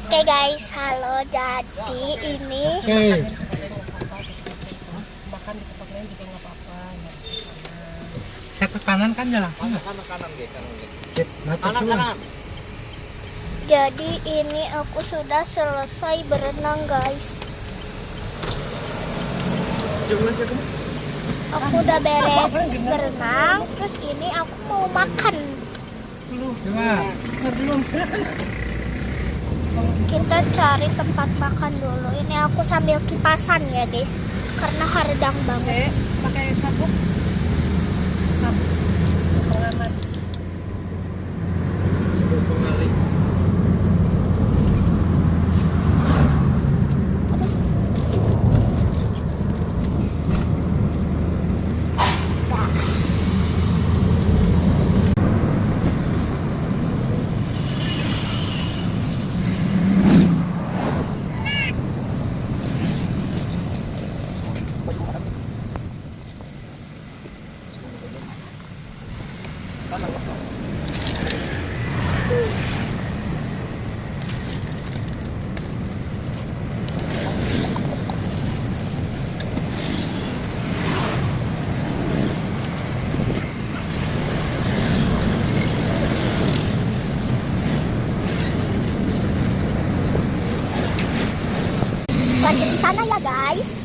Oke guys, halo. Jadi ini Makan di tempat lain juga nggak apa-apa. Saya ke kanan kan jalan. Kanan. Sip, Kanan. jadi ini aku sudah selesai berenang guys. Aku udah beres berenang, terus ini aku mau makan. Coba. Kita cari tempat makan dulu. Ini aku sambil kipasan ya guys, karena hardang banget. Pakai sabuk. Pengaman. Pengalih. Lanjut di sana ya guys.